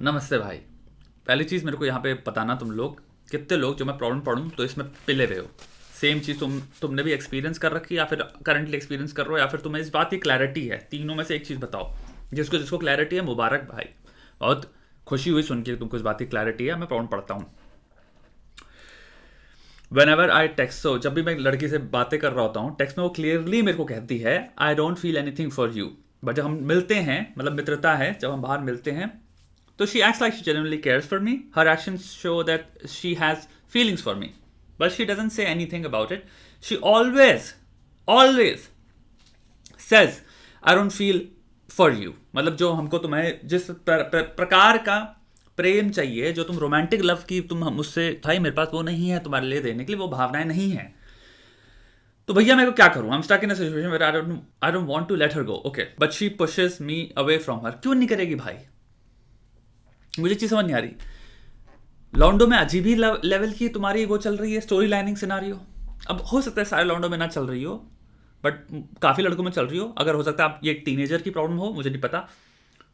नमस्ते भाई। पहली चीज़ मेरे को यहाँ पे बताना, तुम लोग कितने लोग जो मैं प्रॉब्लम पढ़ूँ तो इसमें पिले रहे हो। सेम चीज़ तुमने भी एक्सपीरियंस कर रखी है या फिर करंटली एक्सपीरियंस कर रहे हो या फिर तुम्हें इस बात की क्लैरिटी है। तीनों में से एक चीज़ बताओ। जिसको जिसको क्लैरिटी है मुबारक भाई। बहुत खुशी हुई सुन के तुमको इस बात की क्लैरिटी है। मैं प्रॉब्लम पढ़ता हूँ। वेन एवर आई टेक्स्ट, सो जब भी मैं लड़की से बातें कर रहा होता हूँ टेक्स्ट में वो क्लियरली मेरे को कहती है I don't feel anything for you. But जब हम मिलते हैं, मतलब मित्रता है, जब हम बाहर मिलते हैं तो she acts like she genuinely cares for me. Her actions show that she has feelings for me. But she doesn't say anything about it. She always says, I don't feel for you. मतलब जो हमको तुम्हें जिस प्रकार का प्रेम चाहिए, जो तुम रोमांटिक लव की तुम मुझसे भाई मेरे पास वो नहीं है तुम्हारे लिए देने के लिए, वो भावनाएं नहीं है। तो भैया मैं को क्या करूं? I'm stuck in a situation where I don't want to let her go. Okay, but she pushes me away from her. क्यों नहीं करेगी भाई? मुझे चीज समझ नहीं आ रही। लॉन्डो में अजीब ही लेवल की तुम्हारी वो चल रही है स्टोरी लाइनिंग सिनारियो। अब हो सकता है सारे लॉन्डो में ना चल रही हो, बट काफी लड़कों में चल रही हो। अगर हो सकता है आप ये एक टीनेजर की प्रॉब्लम हो, मुझे नहीं पता।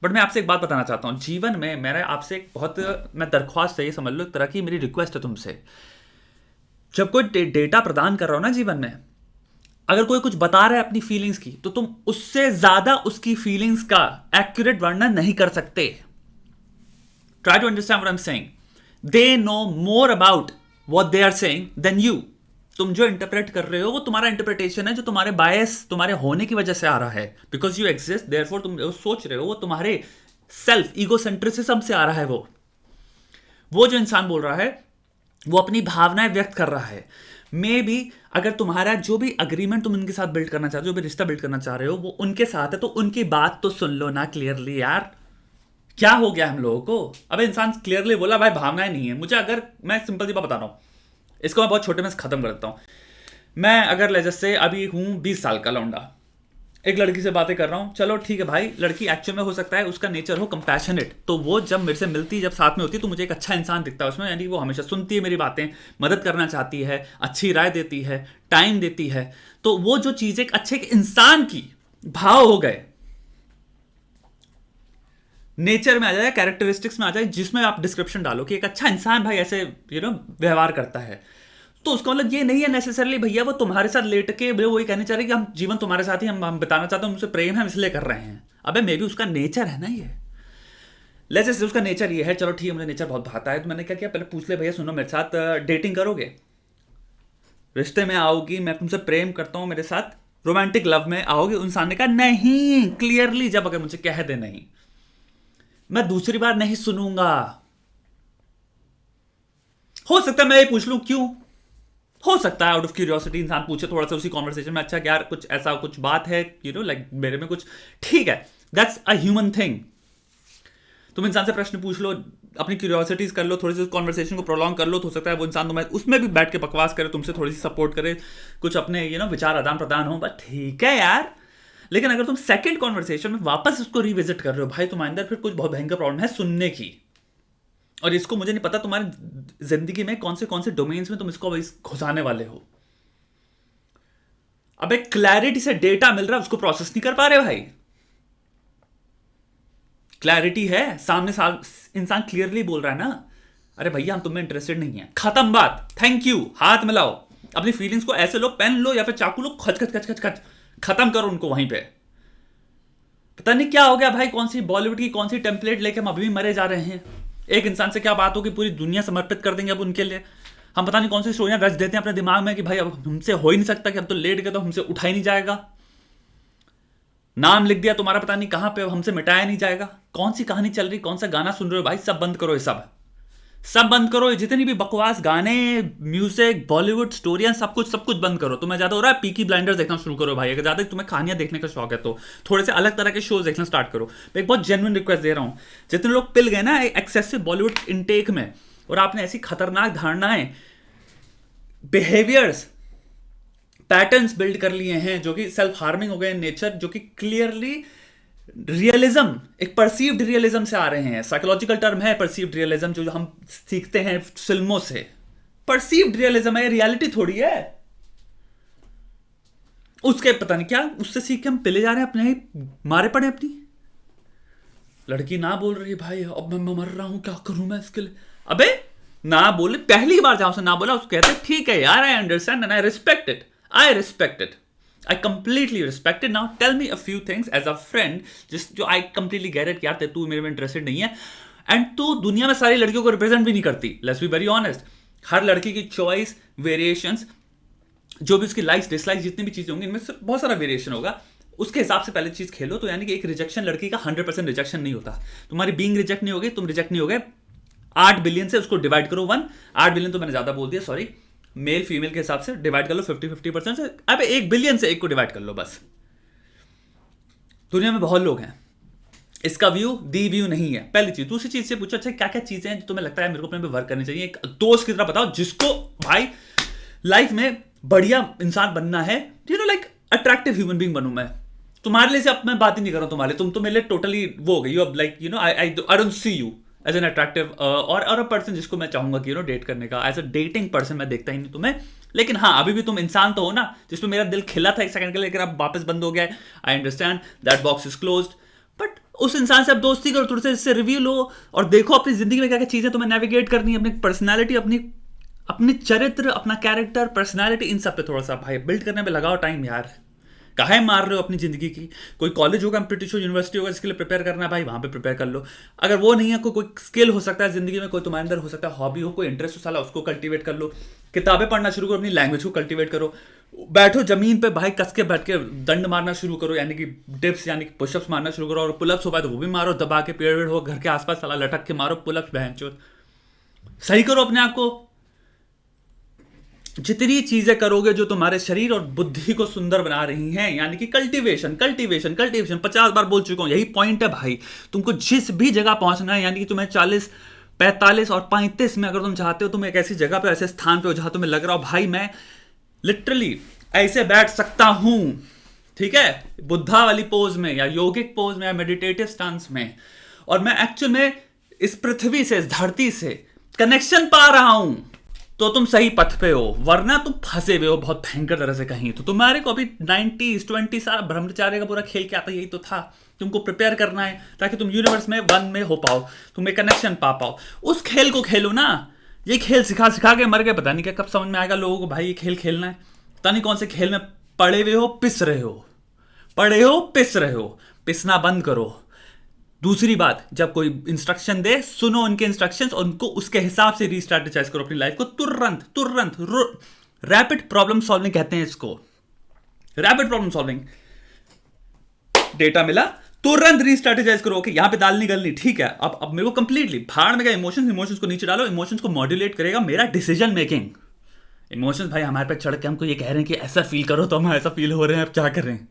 बट मैं आपसे एक बात बताना चाहता हूँ। जीवन में मेरा आपसे एक बहुत मैं दरख्वास्त है, ये समझ लो, एक तरह की मेरी रिक्वेस्ट है तुमसे। जब कोई डेटा प्रदान कर रहा हो ना जीवन में, अगर कोई कुछ बता रहा है अपनी फीलिंग्स की, तो तुम उससे ज्यादा उसकी फीलिंग्स का एक्यूरेट वर्णन नहीं कर सकते। Try to understand what I'm saying. They know more about what they are saying than you. तुम जो इंटरप्रेट कर रहे हो वो तुम्हारा इंटरप्रिटेशन है, जो तुम्हारे बायस तुम्हारे होने की वजह से आ रहा है। बिकॉज यू एग्जिस्ट, देयरफॉर तुम जो सोच रहे हो वो तुम्हारे सेल्फ ईगोसेंट्रिसिज्म से आ रहा है। वो जो इंसान बोल रहा है वो अपनी भावनाएं व्यक्त कर रहा है। मे बी अगर तुम्हारा जो भी अग्रीमेंट तुम उनके साथ बिल्ड करना चाहते हो, जो भी रिश्ता बिल्ड करना चाह रहे हो, वो उनके साथ है, तो उनकी बात तो सुन लो ना क्लियरली यार। क्या हो गया हम लोगों को? अब इंसान क्लियरली बोला भाई भावनाएं नहीं है मुझे। अगर मैं सिंपल सी बात बता रहा हूं, इसको मैं बहुत छोटे में खत्म कर देता हूं। मैं अगर ले जैसे अभी हूं 20 साल का लौंडा, एक लड़की से बातें कर रहा हूं, चलो ठीक है भाई, लड़की एक्चुअल में हो सकता है उसका नेचर हो कंपैशनेट, तो वो जब मेरे से मिलती, जब साथ में होती, तो मुझे एक अच्छा इंसान दिखता है उसमें। यानी वो हमेशा सुनती है मेरी बातें, मदद करना चाहती है, अच्छी राय देती है, टाइम देती है। तो वो जो चीज़ एक अच्छे इंसान की भाव हो गए, नेचर में आ जाए, कैरेक्टरिस्टिक्स में आ जाए, जिसमें आप डिस्क्रिप्शन डालो कि एक अच्छा इंसान भाई ऐसे व्यवहार करता है, तो उसका मतलब ये नहीं है नेसेसरली भैया वो तुम्हारे साथ लेट के वही कहने चाह रहे कि हम जीवन तुम्हारे साथ ही हम बताना चाहते हैं, हमसे प्रेम है, हम इसलिए कर रहे हैं। अबे मे बी उसका नेचर है ना ये। लेट्स से उसका नेचर ये है, चलो ठीक है मुझे नेचर बहुत भाता है, तो मैंने क्या किया, पहले पूछ ले भैया सुनो मेरे साथ डेटिंग करोगे, रिश्ते में आओगी, मैं तुमसे प्रेम करता हूँ, मेरे साथ रोमांटिक लव में आओगे? इंसान ने कहा नहीं, क्लियरली। जब अगर मुझे कह दे नहीं, मैं दूसरी बार नहीं सुनूंगा। हो सकता है मैं ये पूछ लूं क्यों, हो सकता है आउट ऑफ क्यूरियोसिटी इंसान पूछे थोड़ा सा उसी कॉन्वर्सेशन में, अच्छा यार कुछ ऐसा कुछ बात है लाइक मेरे में कुछ, ठीक है, दैट्स अ ह्यूमन थिंग। तुम इंसान से प्रश्न पूछ लो, अपनी क्यूरियोसिटीज कर लो, थोड़ी सी कॉन्वर्सेशन को प्रोलॉन्ग कर लो, तो हो सकता है वो इंसान तुम्हें उसमें भी बैठ के बकवास करे, तुमसे थोड़ी सी सपोर्ट करे, कुछ अपने विचार आदान प्रदान हो, बट ठीक है यार। लेकिन अगर तुम सेकंड कॉन्वर्सेशन में वापस उसको रिविजिट कर रहे हो, भाई तुम्हारे अंदर फिर कुछ बहुत भयंकर प्रॉब्लम है सुनने की। और इसको मुझे नहीं पता तुम्हारी जिंदगी में कौन से डोमेन्स में तुम इसको घुसाने वाले हो। अब एक क्लैरिटी से डेटा मिल रहा है, उसको प्रोसेस नहीं कर पा रहे भाई। क्लैरिटी है सामने, इंसान क्लियरली बोल रहा है ना, अरे भैया हम तुम्हें इंटरेस्टेड नहीं है, खत्म बात, थैंक यू, हाथ मिलाओ, अपनी फीलिंग्स को ऐसे लो, पेन लो या फिर चाकू लो, खच खच खच खच खच खत्म करो उनको वहीं पे। पता नहीं क्या हो गया भाई, कौन सी बॉलीवुड की कौन सी टेम्पलेट लेके हम अभी भी मरे जा रहे हैं। एक इंसान से क्या बात हो कि पूरी दुनिया समर्पित कर देंगे अब उनके लिए। हम पता नहीं कौन सी स्टोरियां रच देते हैं अपने दिमाग में कि भाई अब हमसे हो ही नहीं सकता, कि अब तो लेट गए तो हमसे उठा ही नहीं जाएगा, नाम लिख दिया तुम्हारा पता नहीं कहां पे, अब हमसे मिटाया नहीं जाएगा। कौन सी कहानी चल रही, कौन सा गाना सुन रहे हो भाई? सब बंद करो, ये सब बंद करो, जितनी भी बकवास गाने, म्यूजिक, बॉलीवुड स्टोरियां, सब कुछ बंद करो। तुम्हें ज्यादा हो रहा है पीकी ब्लाइंडर्स देखना शुरू करो भाई। अगर ज्यादा तुम्हें कहानियां देखने का शौक है तो थोड़े से अलग तरह के शोज देखना स्टार्ट करो। मैं एक बहुत जेन्युइन रिक्वेस्ट दे रहा हूं, जितने लोग पिल गए ना एक्सेसिव बॉलीवुड इनटेक में, और आपने ऐसी खतरनाक धारणाएं, बिहेवियर्स, पैटर्न्स बिल्ड कर लिए हैं जो कि सेल्फ हार्मिंग हो गए नेचर, जो कि क्लियरली रियलिज्म, एक परसीव्ड रियलिज्म से आ रहे हैं। साइकोलॉजिकल टर्म है परसीव्ड रियलिज्म, जो हम सीखते हैं फिल्मों से। परसीव्ड रियलिज्म है, रियलिटी थोड़ी है। उसके पता नहीं क्या उससे सीख के हम पिले जा रहे हैं, अपने मारे पड़े अपनी। लड़की ना बोल रही है, भाई अब मैं मर रहा हूं, क्या करूं मैं इसके लिए। अबे ना बोले, पहली बार जहां से ना बोला उसको कहते ठीक है यार, I understand and I respect it, I respect it, I completely respect it. Now tell me a few things as a friend, जिस जो आई कंप्लीटली गेट इट, यार तू मेरे में इंटरेस्टेड नहीं है, एंड तू दुनिया में सारी लड़कियों को रिप्रेजेंट भी नहीं करती, लेट्स बी वेरी ऑनेस्ट। हर लड़की की चॉइस, वेरिएशंस, जो भी उसकी लाइक्स डिसलाइक्स जितनी भी चीजें होंगी, इनमें से बहुत सारा वेरिएशन होगा, उसके हिसाब से पहले चीज खेलो। तो यानी कि एक रिजेक्शन लड़की का 100% रिजेक्शन नहीं होता, तुम्हारी बीइंग रिजेक्ट नहीं होगी, तुम रिजेक्ट नहीं हो गए। 8 बिलियन से उसको डिवाइड करो 1, 8 बिलियन तो मैंने ज्यादा बोल दिया, सॉरी, मेल फीमेल के हिसाब से डिवाइड कर लो 50-50% से। अब 1 बिलियन से 1 को डिवाइड कर लो बस। दुनिया में बहुत लोग हैं, इसका व्यू दी व्यू नहीं है, पहली चीज। दूसरी चीज से पूछो, अच्छा क्या क्या चीजें हैं जो तुम्हें लगता है मेरे को अपने पे वर्क करनी चाहिए, एक दोस्त की तरह बताओ जिसको भाई लाइफ में बढ़िया इंसान बनना है, you know like attractive human being बनूं मैं। तुम्हारे लिए से अब मैं बात ही नहीं कर रहा हूं तुम्हारे, तुम तो मेरे लिए टोटली वो हो गई, you like you know I don't see you as an attractive और अ पर्सन जिसको मैं चाहूंगा कि यू नो डेट करने का, एज अ डेटिंग पर्सन मैं देखता ही नहीं तुम्हें। लेकिन हाँ, अभी भी तुम इंसान तो हो ना, जिसमें मेरा दिल खिला था एक सेकंड के लिए, लेकिन अब वापस बंद हो गया है। I understand that box is closed, but उस इंसान से आप दोस्ती करो, थोड़े से इससे रिव्यू लो और देखो अपनी जिंदगी में क्या क्या चीजें तुम्हें नेविगेट करनी है, अपनी पर्सनैलिटी, अपनी चरित्र, अपना कैरेक्टर, पर्सनैलिटी, इन सब पे थोड़ा सा भाई बिल्ड करने पे लगाओ टाइम यार। काहे मार रहे हो अपनी जिंदगी की। कोई कॉलेज होगा, कंपटीशन यूनिवर्सिटी होगा जिसके लिए प्रिपेयर करना है भाई, वहां पे प्रिपेयर कर लो। अगर वो नहीं है, कोई स्किल हो सकता है जिंदगी में, कोई तुम्हारे अंदर हो सकता है हॉबी हो, कोई इंटरेस्ट हो साला, उसको कल्टीवेट कर लो। किताबें पढ़ना शुरू करो, अपनी लैंग्वेज को कल्टीवेट करो। बैठो जमीन पे भाई, कस के बैठ के दंड मारना शुरू करो, यानी कि डिप्स यानी कि पुशअप्स मारना शुरू करो, और पुलअप्स हो पाए तो वो भी मारो, दबा के पेड़ वेड़ हो घर के आसपास साला लटक के मारो पुलअप्स, बहनचोद। सही करो अपने आप को। जितनी चीजें करोगे जो तुम्हारे शरीर और बुद्धि को सुंदर बना रही हैं, यानी कि कल्टीवेशन कल्टीवेशन कल्टीवेशन, 50 बार बोल चुका हूं, यही पॉइंट है भाई। तुमको जिस भी जगह पहुंचना है, यानी कि तुम्हें 40, 45 और 35 में अगर तुम चाहते हो, तुम एक ऐसी जगह पे, ऐसे स्थान पे हो जहां तुम्हें लग रहा हो भाई मैं लिटरली ऐसे बैठ सकता हूं, ठीक है, बुद्धा वाली पोज में या योगिक पोज में या मेडिटेटिव स्टांस में, और मैं एक्चुअल में इस पृथ्वी से, इस धरती से कनेक्शन पा रहा हूं, तो तुम सही पथ पे हो। वरना तुम फंसे हुए हो बहुत भयंकर तरह से कहीं। तो तुम्हारे को अभी 90s 20 साल ब्रह्मचार्य का पूरा खेल क्या था, यही तो था। तुमको प्रिपेयर करना है ताकि तुम यूनिवर्स में 1 में हो पाओ, तुम एक कनेक्शन पा पाओ। उस खेल को खेलो ना। ये खेल सिखा सिखा के मर गए, पता नहीं क्या कब समझ में आएगा लोगों को भाई ये खेल खेलना है। पता नहीं कौन से खेल में पड़े हुए हो, पिस रहे हो, पड़े हो पिस रहे हो। पिसना बंद करो। दूसरी बात, जब कोई इंस्ट्रक्शन दे, सुनो उनके इंस्ट्रक्शंस और उनको उसके हिसाब से रीस्ट्रेटेजाइज करो अपनी लाइफ को तुरंत तुरंत। रैपिड प्रॉब्लम सॉल्विंग कहते हैं इसको, रैपिड प्रॉब्लम सॉल्विंग। डेटा मिला, तुरंत रीस्ट्रेटेजाइज करो। ओके, यहां पे दाल नहीं गलनी, ठीक है। अब मेरे को कंप्लीटली भाड़ में गया इमोशंस को नीचे डालो। इमोशंस को मॉड्यूलेट करेगा मेरा डिसीजन मेकिंग। इमोशंस भाई हमारे पे चढ़ के हमको ये कह रहे हैं कि ऐसा फील करो, तो हम ऐसा फील हो रहे हैं, अब क्या कर रहे हैं।